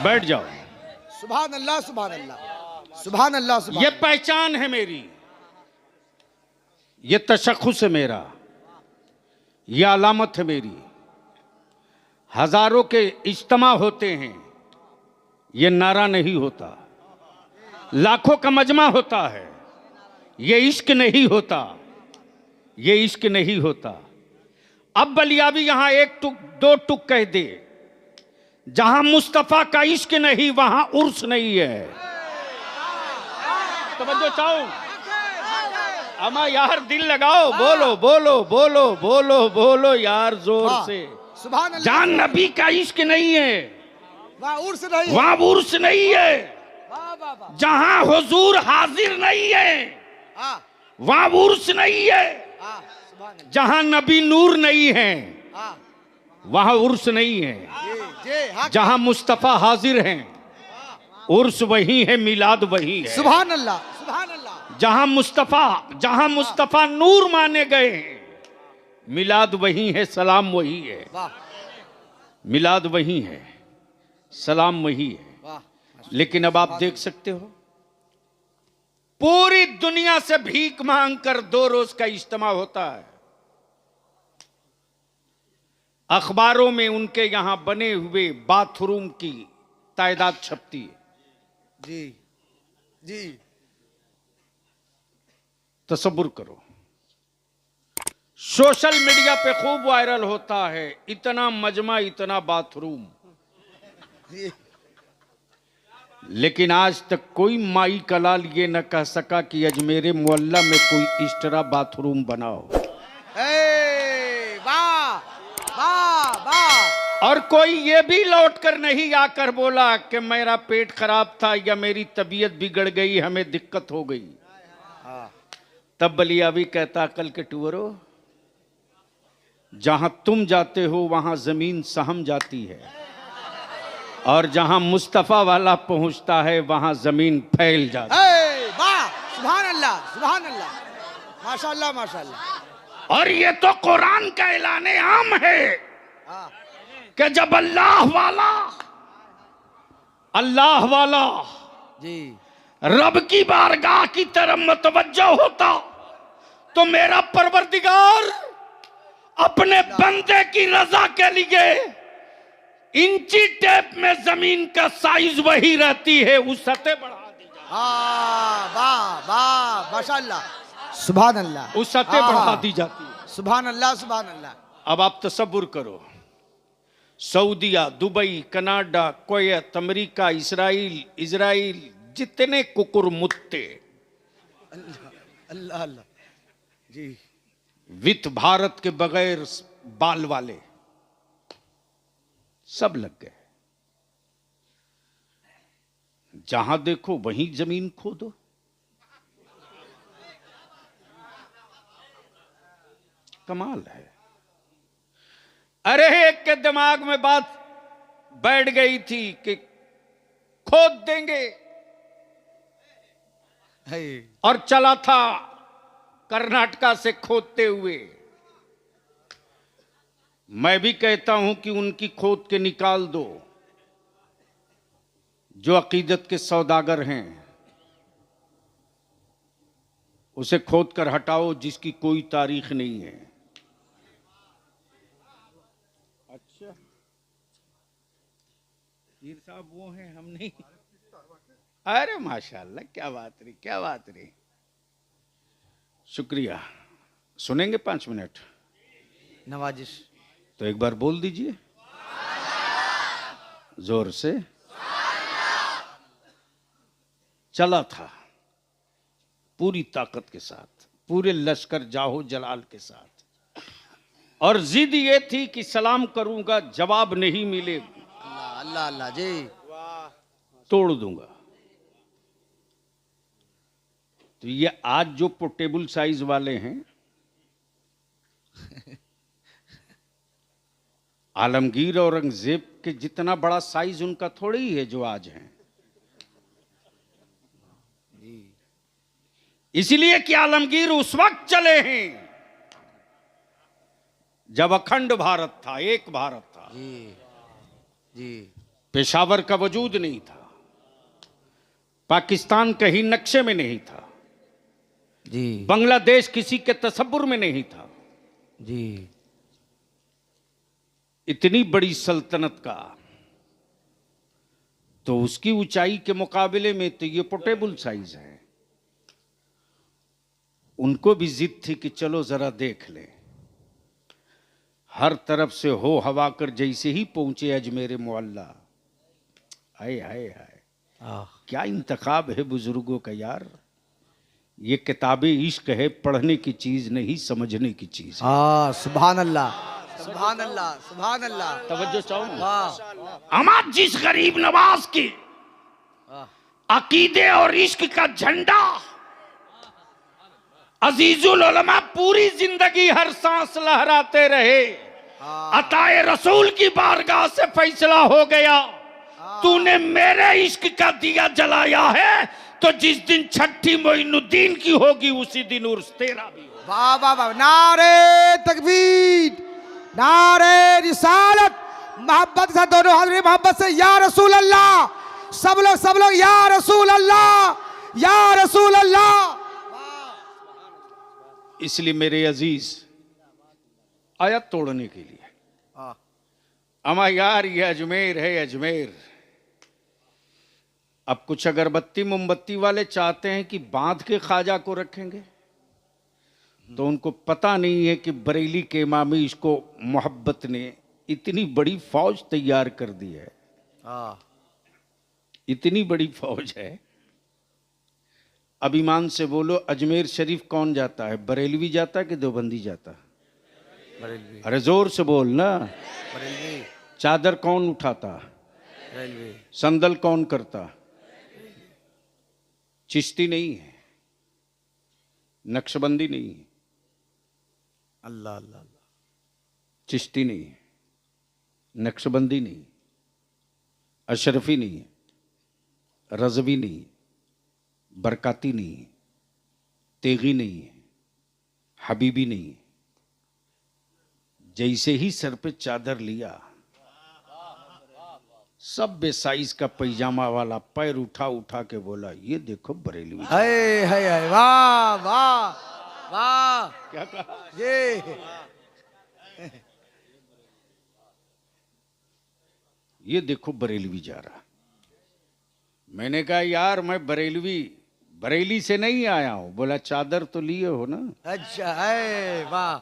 बैठ जाओ। सुभान अल्लाह, सुभान अल्लाह, सुभान अल्लाह, सुभान ये पहचान है मेरी, ये तशख्खुस है मेरा, ये अलामत है मेरी। हजारों के इज्तिमा होते हैं, ये नारा नहीं होता। लाखों का मजमा होता है, ये इश्क नहीं होता, ये इश्क नहीं होता। अब बलियाबी यहां एक टुक दो टुक कह दे, जहां मुस्तफा का इश्क नहीं वहां उर्स नहीं है। तवज्जो चाहो अमा यार, दिल लगाओ, बोलो बोलो बोलो बोलो बोलो यार जोर से। सुभान अल्लाह। जान नबी का इश्क नहीं है वहाँ उर्स नहीं है, वहां उर्स नहीं है। वाह वाह वाह, जहां हुजूर हाजिर नहीं है हाँ वहां उर्स नहीं है। हाँ, सुभान अल्लाह, जहां नबी नूर नहीं है हाँ वहां उर्स नहीं है। जी हाँ, जहां मुस्तफा हाजिर हैं उर्स वही है, मिलाद वही है। सुभान अल्लाह, सुभान अल्लाह, जहां मुस्तफा नूर माने गए हैं मिलाद वही है, सलाम वही है। वाह मिलाद वही है, सलाम वही है। वाह, लेकिन अब आप देख सकते हो, पूरी दुनिया से भीख मांग कर 2 रोज का इज्तिमा होता है। अखबारों में उनके यहां बने हुए बाथरूम की तादाद छपती है। जी जी, तसब्बुर करो, सोशल मीडिया पे खूब वायरल होता है, इतना मजमा, इतना बाथरूम। जी लेकिन आज तक कोई माई कलाल ये न कह सका कि अजमेरे मोहल्ला में कोई इस तरह बाथरूम बनाओ। ए, वाह वाह वाह, और कोई ये भी लौट कर नहीं आकर बोला कि मेरा पेट खराब था या मेरी तबीयत बिगड़ गई, हमें दिक्कत हो गई। हाँ तब बलियावी कहता, अकल के टूअरो, जहां तुम जाते हो वहां जमीन सहम जाती है, और जहां मुस्तफा वाला पहुंचता है वहां जमीन फैल जाती है। ए, वाह, सुभान अल्लाह, सुभान अल्लाह, माशाअल्लाह माशाअल्लाह, और ये तो कुरान का ऐलान आम है हाँ कि जब अल्लाह वाला जी, रब की बारगाह की तरफ मुतवज्जो होता तो मेरा परवरदिगार अपने बंदे की रजा के लिए इंची टेप में जमीन का साइज वही रहती है, उससे बढ़ा दी जाती, हाँ वाह वाह, माशाअल्लाह, सुभान अल्लाह, उससे बढ़ा दी जाती है। सुभान अल्लाह, सुभान अल्लाह, अब आप तसव्वुर करो, सऊदिया, Dubai, Canada, Kuwait, America, Israel जितने कुकुर मुत्ते अल्लाह अल्लाह जी, वित्त भारत के बगैर बाल वाले सब लग गए। जहां देखो वहीं जमीन खोदो। कमाल है। अरे एक के दिमाग में बात बैठ गई थी कि खोद देंगे, है और चला था कर्नाटका से खोदते हुए। मैं भी कहता हूं कि उनकी खोद के निकाल दो जो अकीदत के सौदागर हैं, उसे खोद कर हटाओ जिसकी कोई तारीख नहीं है। अच्छा पीर साहब वो हैं, हम नहीं। अरे माशाल्लाह, क्या बात रही, क्या बात रही, शुक्रिया। सुनेंगे 5 मिनट? नवाजिश, तो एक बार बोल दीजिए जोर से। चला था पूरी ताकत के साथ, पूरे लश्कर जाहो जलाल के साथ, और जिद ये थी कि सलाम करूंगा, जवाब नहीं मिले अल्लाह अल्लाह अल्लाह जी, तोड़ दूंगा। तो ये आज जो पोर्टेबल साइज वाले हैं, आलमगीर और औरंगजेब के जितना बड़ा साइज उनका थोड़ी ही है जो आज है। इसलिए कि आलमगीर उस वक्त चले हैं जब अखंड भारत था, एक भारत था। जी जी, पेशावर का वजूद नहीं था, पाकिस्तान कहीं नक्शे में नहीं था, जी बांग्लादेश किसी के तसव्वुर में नहीं था। जी। इतनी बड़ी सल्तनत का तो उसकी ऊंचाई के मुकाबले में तो ये पोर्टेबल साइज है। उनको भी जिद थी कि चलो जरा देख ले। हर तरफ से हो हवा कर जैसे ही पहुंचे अजमेर मुअल्ला, हाय हाय हाय, क्या इंतखाब है बुजुर्गों का यार। ये किताबे इश्क है, पढ़ने की चीज नहीं समझने की चीज है। सुभान अल्लाह, सुभान अल्लाह, सुभान अल्लाह। तवज्जो चाहो ना। वाह। हम जिस गरीब नवाज के अकीदे और इश्क का झंडा अजीजुल उलमा पूरी जिंदगी हर सांस लहराते रहे, अताए रसूल की बारगाह से फैसला हो गया, तूने मेरे इश्क का दिया जलाया है, तो जिस दिन छठी मोइनुद्दीन की होगी उसी दिन उर्स तेरा भी होगा। वाह वाह वाह। नारे तकबीर, नारे रिसालत। मोहब्बत से दोनों हाथ मोहब्बत से या रसूल अल्लाह। सब लोग या रसूल अल्लाह, या रसूल अल्लाह। इसलिए मेरे अजीज आयत तोड़ने के लिए, अमा यार ये अजमेर है अजमेर। अब कुछ अगरबत्ती मोमबत्ती वाले चाहते हैं कि बांध के ख्वाजा को रखेंगे, तो उनको पता नहीं है कि बरेली के इमामी इसको मोहब्बत ने इतनी बड़ी फौज तैयार कर दी है। इतनी बड़ी फौज है। अब ईमान से बोलो, अजमेर शरीफ कौन जाता है? बरेलवी जाता है कि देवबंदी जाता है? बरेलवी। अरे जोर से बोल ना। बरेलवी। चादर कौन उठाता? बरेलवी। संदल कौन करता? चिश्ती नहीं है, नक्शबंदी नहीं है, अल्लाह अल्लाह अल्लाह, चिश्ती नहीं है, नक्शबंदी नहीं, अशरफी नहीं है, रजवी नहीं है, बरकाती नहीं है, तेगी नहीं है, हबीबी नहीं है। जैसे ही सर पे चादर लिया, सब बेसाइज का पैजामा वाला पैर उठा उठा के बोला, ये देखो बरेलवी। हाय हाय हाय, वाह वाह वाह। क्या कहा? ये देखो बरेलवी जा रहा। मैंने कहा यार मैं बरेली से नहीं आया हूं। बोला चादर तो लिए हो ना। अच्छा है, वाह।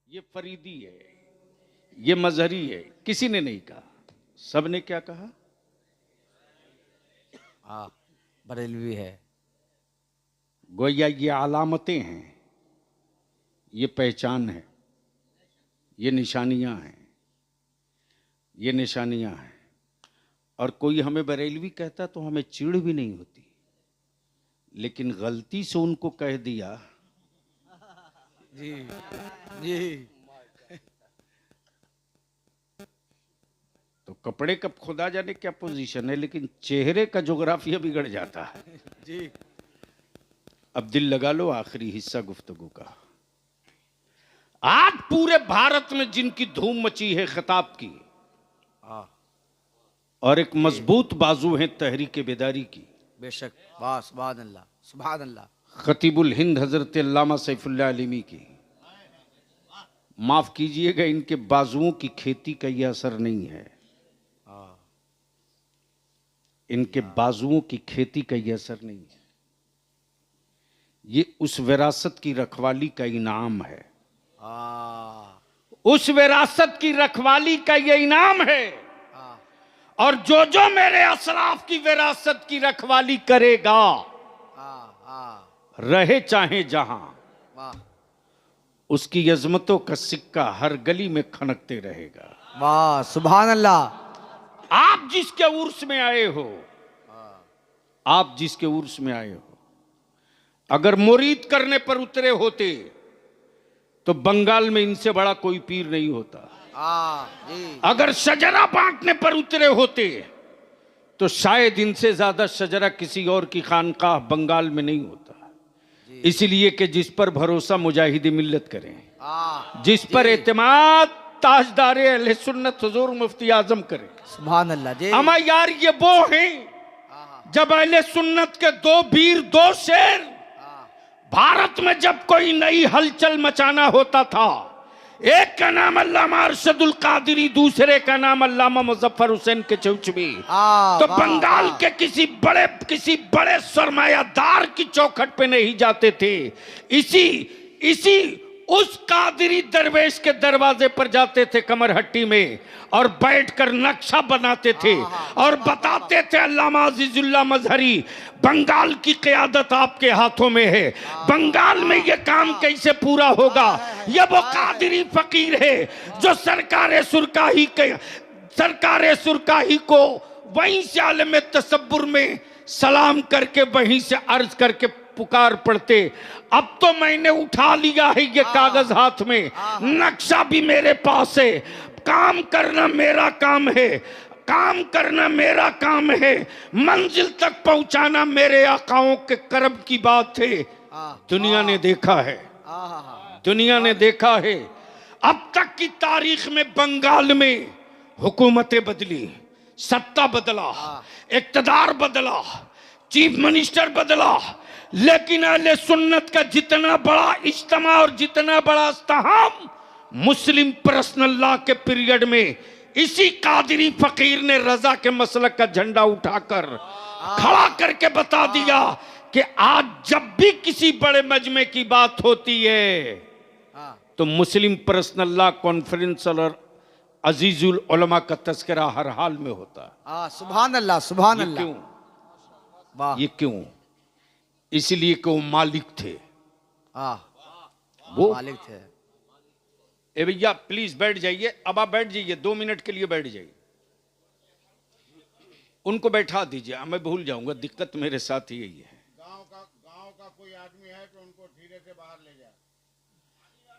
ये फरीदी है, ये मजहरी है, किसी ने नहीं कहा। सबने क्या कहा? बरेलवी है। गोया ये अलामतें हैं, ये पहचान है, ये निशानियां हैं, ये निशानियां हैं। और कोई हमें बरेलवी कहता तो हमें चिढ़ भी नहीं होती, लेकिन गलती से उनको कह दिया जी जी, तो कपड़े का खुदा जाने क्या पोजीशन है, लेकिन चेहरे का जोग्राफिया बिगड़ जाता है जी। अब दिल लगा लो, आखिरी हिस्सा गुफ्तगू का। आज पूरे भारत में जिनकी धूम मची है खिताब की, और एक मजबूत बाजू है तहरीक बेदारी की, बेशक, वाह, सुभान अल्लाह, सुभान अल्लाह। खतीबुल हिंद हजरत अल्लामा सैफुल्लाह अलीमी की। माफ कीजिएगा, इनके बाजुओं की खेती का यह असर नहीं है, इनके बाजुओं की खेती का यह असर नहीं है। ये उस विरासत की रखवाली का इनाम है, उस विरासत की रखवाली का यह इनाम है। और जो जो मेरे असलाफ की विरासत की रखवाली करेगा, रहे चाहे जहां, उसकी अजमतों का सिक्का हर गली में खनकते रहेगा। वाह, सुभान अल्लाह। आप जिसके उर्स में आए हो, आप जिसके उर्स में आए हो, अगर मुरीद करने पर उतरे होते तो बंगाल में इनसे बड़ा कोई पीर नहीं होता। जी। अगर शजरा बांटने पर उतरे होते तो शायद इनसे ज्यादा शजरा किसी और की खानकाह बंगाल में नहीं होता। इसलिए कि जिस पर भरोसा मुजाहिद मिल्लत करें, जिस पर एतमाद ताजदारे अहले सुन्नत हुजूर मुफ्ती आजम करें। सुभान अल्लाह जी। अमा यार ये वो हैं जब अहले सुन्नत के दो वीर, दो शेर, भारत में जब कोई नई हलचल मचाना होता था, एक का नाम अल्लामा अरशदुल कादिरी, दूसरे का नाम अल्लामा मुजफ्फर हुसैन के चौचवी, तो बंगाल के किसी बड़े सरमायादार की चौखट पे नहीं जाते थे, इसी उस कादिरी दरवेश के दरवाजे पर जाते थे कमरहट्टी में और बैठकर नक्शा बनाते थे और बताते थे अल्लामा अजीजुल्लाह मजहरी, बंगाल की क़यादत आपके हाथों में है, बंगाल में ये काम कैसे पूरा होगा। ये वो कादिरी फकीर है जो सरकार सुरकाही को वहीं से आलम तसब्बुर में सलाम करके वहीं से अर्ज करके पुकार पड़ते। अब तो मैंने उठा लिया है ये कागज हाथ में, नक्शा भी मेरे पास है, काम करना मेरा काम है, काम करना मेरा काम है, मंजिल तक पहुंचाना मेरे आकाओं के करम की बात है। दुनिया ने देखा है, दुनिया ने देखा है। अब तक की तारीख में बंगाल में हुकूमतें बदली, सत्ता बदला, इक्तदार बदला, चीफ मिनिस्टर बदला, लेकिन अहले सुन्नत का जितना बड़ा इज्तिमा और जितना बड़ा इस्तेहाम मुस्लिम पर्सनल लॉ के पीरियड में इसी कादिरी फकीर ने रजा के मसलक का झंडा उठाकर खड़ा करके बता दिया कि आज जब भी किसी बड़े मजमे की बात होती है तो मुस्लिम पर्सनल लॉ कॉन्फ्रेंस और अजीजुल उलमा का तस्करा हर हाल में होता। सुभान अल्लाह, सुभान अल्लाह। क्यों? ये क्यों? इसलिए कि वो मालिक थे, वो मालिक थे। ए भैया प्लीज बैठ जाइए, अब आप बैठ जाइए, 2 मिनट के लिए बैठ जाइए, उनको बैठा दीजिए, मैं भूल जाऊंगा, दिक्कत मेरे साथ ही यही है। गांव का कोई आदमी है तो उनको धीरे से बाहर ले जाए।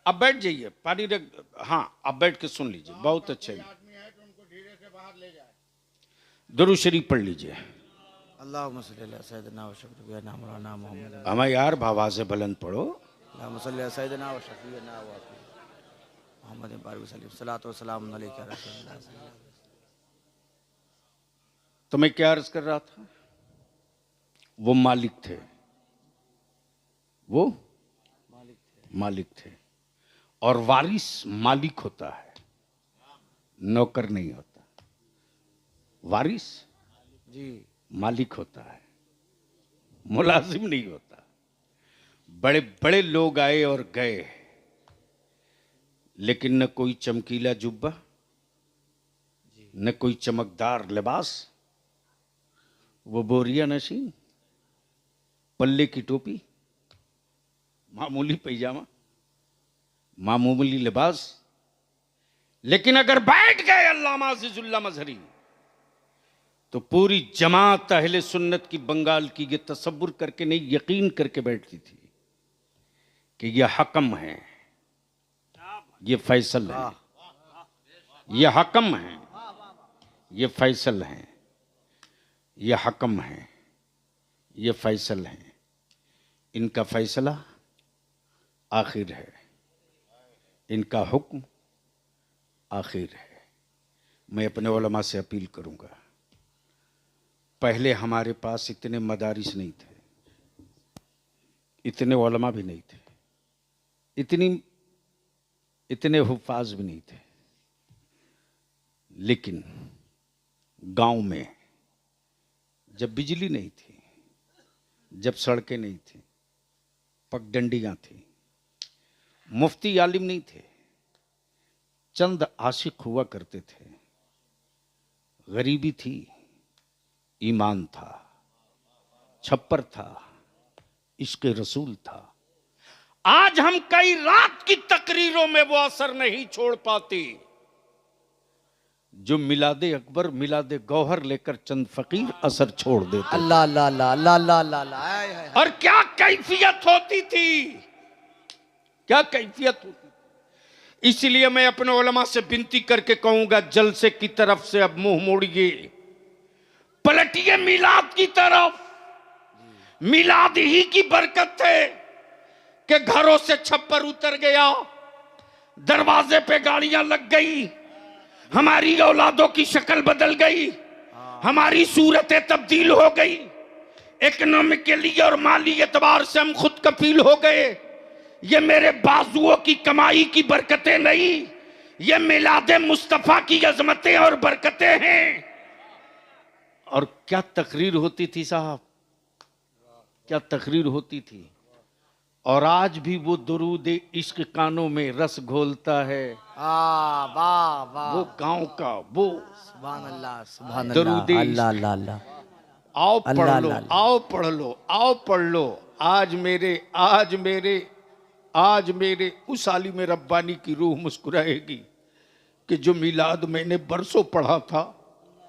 अब बैठ जाइए, पानी रख, हाँ अब बैठ के सुन लीजिए, बहुत अच्छा है। आदमी है तो उनको धीरे से बाहर ले जाए। दुरूद शरीफ पढ़ लीजिए। अल्लाहुम्मा सल्ली अला सय्यिदिना व शफीना मौलाना मुहम्मद। हमें यार आवाज़ से बुलंद पढ़ो। अल्लाहुम्मा सल्ली अला सय्यिदिना व शफीना व मोहम्मद बारिक सल्लल्लाहु सलातो व सलाम अलैका रसूलुल्लाह। तो मैं क्या अर्ज कर रहा था? वो मालिक थे, वो मालिक थे और वारिस मालिक होता है, नौकर नहीं होता। वारिस जी मालिक होता है, मुलाजिम नहीं होता। बड़े बड़े लोग आए और गए, लेकिन न कोई चमकीला जुब्बा, न कोई चमकदार लिबास, वो बोरिया नशीन, पल्ले की टोपी, मामूली पैजामा, मामूली लिबास। लेकिन अगर बैठ गए अल्लामा अजीजुल्लाह मजहरी तो पूरी जमात अहले सुन्नत की बंगाल की ये तसव्वुर करके नहीं, यकीन करके बैठती थी कि ये हकम है, ये फैसल है, ये हकम है, ये फैसल है, ये हकम है, ये फैसल है, इनका फैसला आखिर है, इनका हुक्म आखिर है। मैं अपने उलमा से अपील करूंगा, पहले हमारे पास इतने मदारिस नहीं थे, इतने उलमा भी नहीं थे, इतने हुफ़ाज़ भी नहीं थे, लेकिन गांव में जब बिजली नहीं थी, जब सड़कें नहीं थी, पगडंडियां थी, मुफ्ती आलिम नहीं थे, चंद आशिक हुआ करते थे, गरीबी थी, ईमान था, छप्पर था, इश्क रसूल था। आज हम कई रात की तकरीरों में वो असर नहीं छोड़ पाते जो मिलादे अकबर मिलादे गौहर लेकर चंद फकीर असर छोड़ देते। अल्लाह अल्लाह अल्लाह अल्लाह अल्लाह अल्लाह अल्लाह, आय, आय, आय। और क्या कैफियत होती थी, क्या कैफियत होती थी। इसलिए मैं अपने उलमा से विनती करके कहूंगा, जलसे की तरफ से अब मुंह मोड़िए, पलटिए मिलाद की तरफ। मिलाद ही की बरकत है कि घरों से छप्पर उतर गया, दरवाजे पे गाड़ियां लग गई, हमारी औलादों की शक्ल बदल गई, हमारी सूरतें तब्दील हो गई, इकोनॉमिकली और माली एतबार से हम खुद कफील हो गए। ये मेरे बाजुओं की कमाई की बरकतें नहीं, ये मिलादे मुस्तफा की अजमतें और बरकतें हैं। और क्या तकरीर होती थी साहब, क्या तकरीर होती थी। और आज भी वो दुरूद इश्क कानों में रस घोलता है। वाह वाह, वो गांव का वो सुभान अल्लाह सुभान दरूद अल्लाह, अल्लाह अल्लाह अल्लाह। आओ पढ़ अल्लाह, लो, अल्लाह। आओ पढ़ लो, आओ पढ़ लो। आज मेरे उस आलिम रब्बानी की रूह मुस्कुराएगी कि जो मिलाद मैंने बरसों पढ़ा था,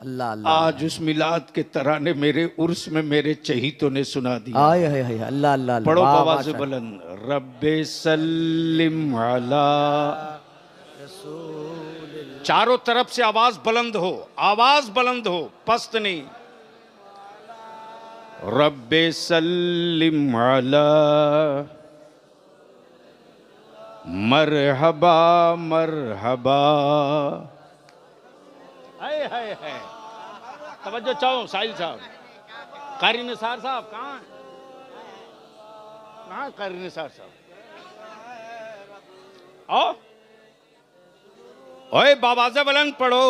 अल्लाह अल्लाह, आज उस मिलाद के तराने मेरे उर्स में मेरे चहीतों ने सुना दिया। आय हाय हाय, अल्लाह अल्लाह, पढ़ो वाह, बाबा से माशाअल्लाह। बुलंद, रब्बे सल्लिम अला। चारों तरफ से आवाज बुलंद हो, आवाज बुलंद हो, पस्त नहीं। रब्बे सल्लिम अला मरहबा मरहबा। हाय हाय हाय, तवज्जो चाहो साहिल साहब। कारी निसार साहब कहाँ हैं? कहाँ कारी निसार साहब? आओ, ओए बाबा से बुलंद पढ़ो,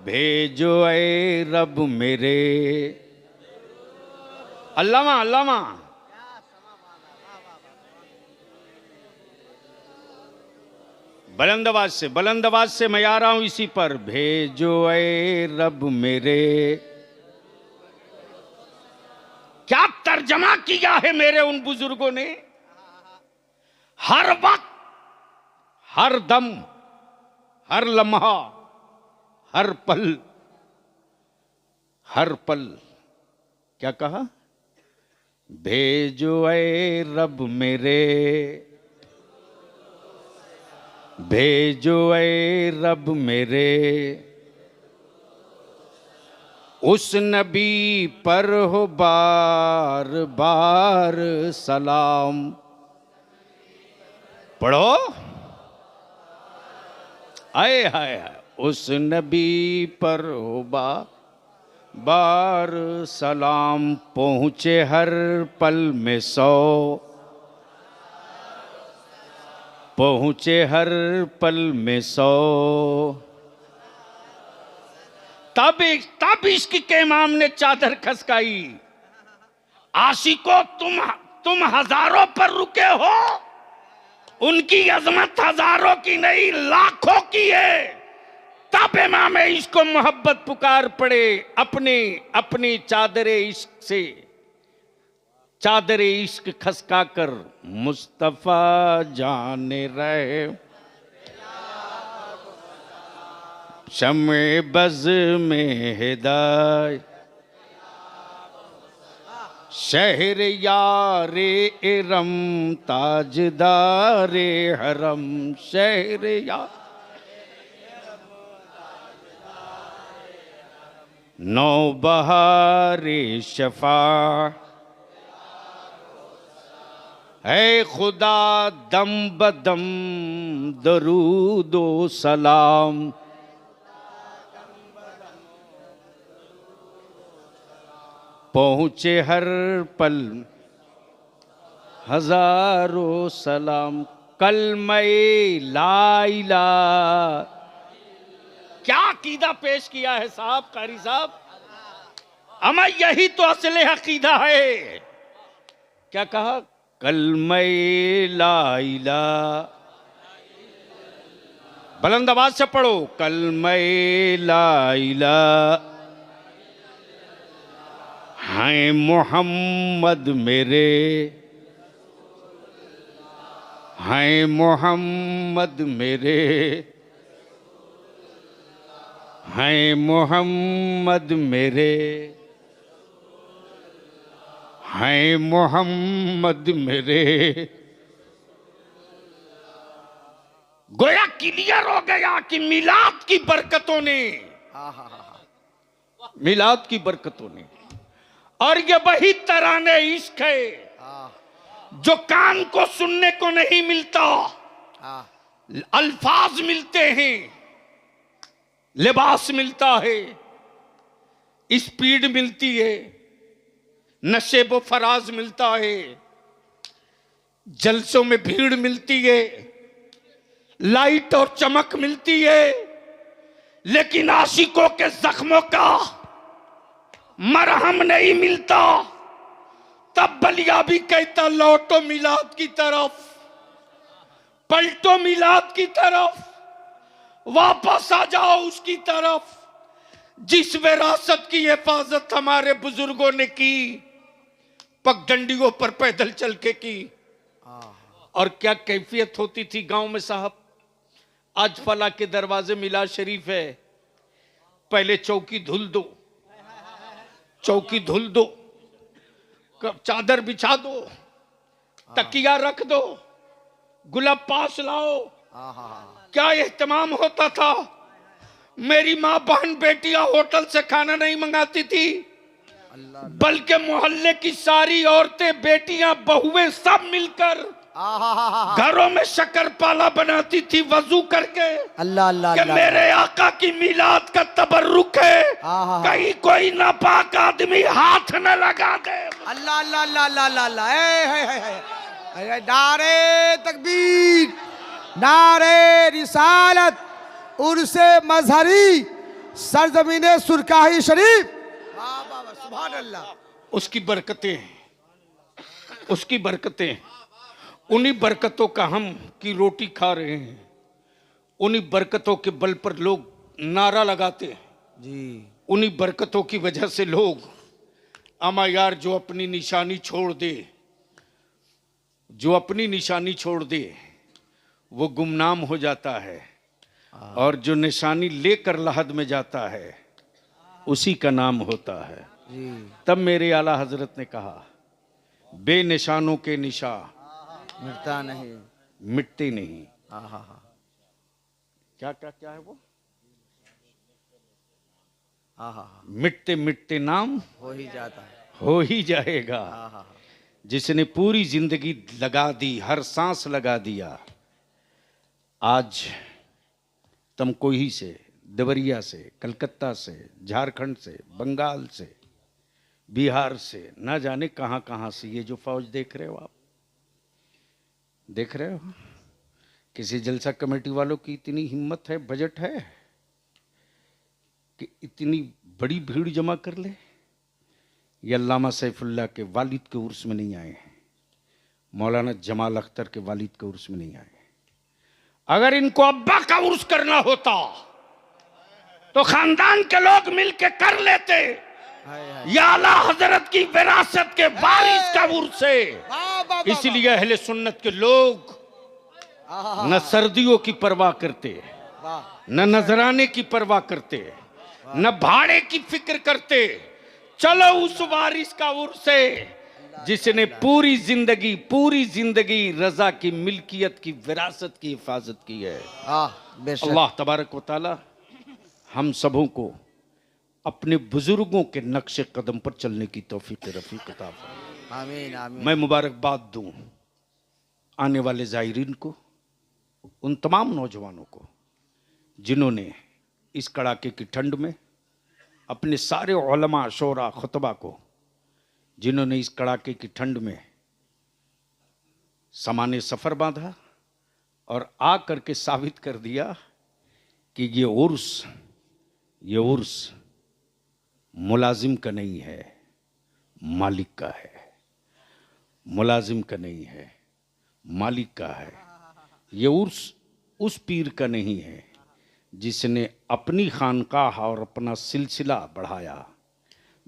भेजो ए रब मेरे। अल्लामा अल्लामा, बुलंद आवाज से मैं आ रहा हूं इसी पर। भेजो ए रब मेरे। क्या तर्जमा किया है मेरे उन बुजुर्गों ने। हर वक्त, हर दम, हर लम्हा, हर पल, हर पल क्या कहा? भेजो ए रब मेरे, भेजो ए रब मेरे, उस नबी पर हो बार बार सलाम। पढ़ो, आए हाय हाय, उस नबी पर हो बार सलाम। पहुँचे हर पल में 100, पहुँचे हर पल में 100। तब इश्क के इमाम ने चादर खसकाई। आशिको तुम हजारों पर रुके हो, उनकी अजमत हजारों की नहीं लाखों की है। तब इमाम इश्क को मोहब्बत पुकार पड़े, अपनी चादरे इश्क से चादरे इश्क खसका कर मुस्तफा जाने रहे। शमे बज में हिदायत, शहर यारे इरम, ताजदारे हरम। शहर यार नौबहारे शफा, है खुदा दम बदम दरूदो सलाम। पहुँचे हर पल हजारों सलाम। कलमे ला इलाहा, क्या अकीदा पेश किया है साहब, कारी साहब। अमा यही तो असल अकीदा है। क्या कहा? कलमे ला इलाहा, बुलंद आवाज से पढ़ो, कलमे ला इलाहा। हैं मोहम्मद मेरे, हैं मोहम्मद मेरे, हैं मोहम्मद मेरे, हैं मोहम्मद मेरे। गोया क्लियर हो गया कि मिलाद की बरकतों ने, मिलाद की बरकतों ने, और ये वही तराने इश्क है जो कान को सुनने को नहीं मिलता। अल्फाज मिलते हैं, लिबास मिलता है, स्पीड मिलती है, नशेबो फराज मिलता है, जलसों में भीड़ मिलती है, लाइट और चमक मिलती है, लेकिन आशिकों के जख्मों का मरहम नहीं मिलता। तब बलिया भी कहता लौटो मिलाद की तरफ, पलटो मिलाद की तरफ, वापस आ जाओ उसकी तरफ जिस विरासत की हिफाजत हमारे बुजुर्गों ने की, पगडंडियों पर पैदल चल के की। और क्या कैफियत होती थी गांव में साहब। आज फला के दरवाजे मिलाद शरीफ है, पहले चौकी धुल दो, चौकी धुल दो, चादर बिछा दो, तकिया रख दो, गुलाब पास लाओ। क्या एहतमाम होता था। मेरी माँ बहन बेटियां होटल से खाना नहीं मंगाती थी, बल्कि मोहल्ले की सारी औरतें, बेटियां, बहुएं सब मिलकर घरों में शक्करपाला बनाती थी वजू करके। अल्लाह अल्लाह कि मेरे आका की मिलाद का तबर्रुक है, कहीं कोई नापाक आदमी हाथ न लगा दे। अल्लाह अल्लाह अल्लाह अल्लाह अल्लाह। नारे तकबीर, नारे रिसालत, उर्से मजहरी, सरजमीने सुरकाही शरीफ। वाह वाह वाह, सुभान अल्लाह। उसकी बरकतें, उसकी बरकतें, उन्हीं बरकतों का हम की रोटी खा रहे हैं, उन्हीं बरकतों के बल पर लोग नारा लगाते हैं जी। उन्हीं बरकतों की वजह से लोग, अमा यार जो अपनी निशानी छोड़ दे, जो अपनी निशानी छोड़ दे वो गुमनाम हो जाता है, और जो निशानी लेकर लहद में जाता है उसी का नाम होता है जी। तब मेरे आला हजरत ने कहा बेनिशानों के निशा मिटता नहीं, मिटते नहीं। हाँ। क्या क्या क्या है वो, हाँ मिटते मिटते नाम हो ही जाता है। हो ही जाएगा। जिसने पूरी जिंदगी लगा दी, हर सांस लगा दिया, आज तमकोही से, देवरिया से, कलकत्ता से, झारखंड से, बंगाल से, बिहार से, ना जाने कहां कहां से ये जो फौज देख रहे हो आप, देख रहे हो, किसी जलसा कमेटी वालों की इतनी हिम्मत है, बजट है कि इतनी बड़ी भीड़ जमा कर ले। ये अल्लामा सैफुल्लाह के वालिद के उर्स में नहीं आए हैं, मौलाना जमाल अख्तर के वालिद के उर्स में नहीं आए। अगर इनको अब्बा का उर्स करना होता तो खानदान के लोग मिलके कर लेते। या आला हजरत की विरासत के वारिस का उर्स है। इसलिए अहले सुन्नत के लोग न सर्दियों की परवाह करते, न नजराने की परवाह करते, न भाड़े की फिक्र करते। चलो उस वारिस का उर्स है जिसने पूरी जिंदगी रजा की मिल्कियत की विरासत की हिफाजत की है। अल्लाह तबारक व तआला हम सबों को अपने बुजुर्गों के नक्शे कदम पर चलने की तौफीक रफीक अता फरमाए। आमीन आमीन। मैं मुबारकबाद दूं आने वाले ज़ायरीन को, उन तमाम नौजवानों को जिन्होंने इस कड़ाके की ठंड में अपने सारे उलमा, शोरा, खुतबा को, जिन्होंने इस कड़ाके की ठंड में सामान्य सफ़र बांधा और आ करके साबित कर दिया कि ये उर्स मुलाजिम का नहीं है, मालिक का है। मुलाजिम का नहीं है, मालिक का है। ये उर्स उस पीर का नहीं है जिसने अपनी खानकाह और अपना सिलसिला बढ़ाया,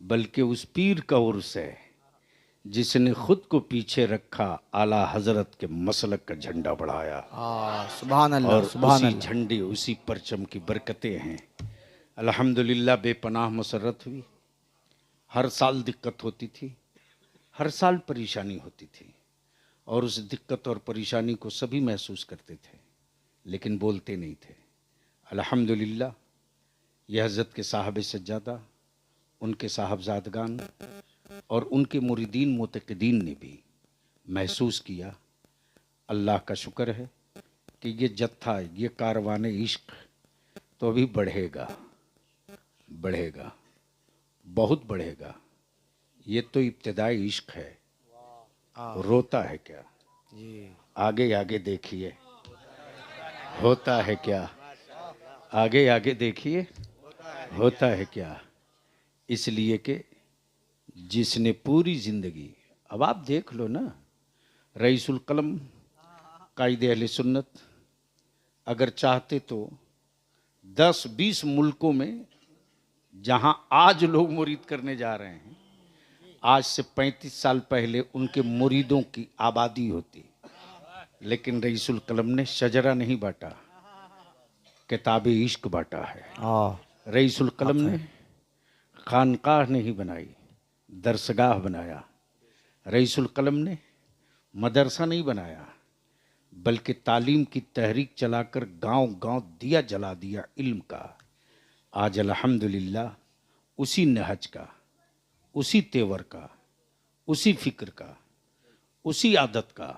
बल्कि उस पीर का उर्स है जिसने खुद को पीछे रखा, आला हजरत के मसलक का झंडा बढ़ाया। सुभान अल्लाह, और सुभान उसी अल्लाह। झंडे, उसी परचम की बरकतें हैं अल्हम्दुलिल्लाह बेपनाह मसरत हुई। हर साल दिक्कत होती थी, हर साल परेशानी होती थी, और उस दिक्कत और परेशानी को सभी महसूस करते थे, लेकिन बोलते नहीं थे। अल्हम्दुलिल्लाह यह हज़रत के साहब सज्जादा, उनके साहबजादगान और उनके मुरीदीन मुतक़दीन ने भी महसूस किया। अल्लाह का शुक्र है कि ये जत्था, ये कारवान इश्क तो अभी बढ़ेगा, बढ़ेगा, बहुत बढ़ेगा। ये तो इब्तिदाई इश्क है, रोता है क्या? आगे आगे देखिए होता है क्या, आगे आगे देखिए होता है क्या। इसलिए कि जिसने पूरी ज़िंदगी, अब आप देख लो ना, रईसुल कलम कायदे अहले सुन्नत अगर चाहते तो 10-20 मुल्कों में जहां आज लोग मुरीद करने जा रहे हैं, आज से 35 साल पहले उनके मुरीदों की आबादी होती। लेकिन रईसुल कलम ने शजरा नहीं बांटा, किताब इश्क बांटा है। रईसुल कलम ने खानकाह नहीं बनाई, दरसगाह बनाया। रईसुल कलम ने मदरसा नहीं बनाया, बल्कि तालीम की तहरीक चलाकर गांव गांव दिया जला दिया इल्म का। आज अल्हम्दुलिल्लाह उसी नहज का, उसी तेवर का, उसी फिक्र का, उसी आदत का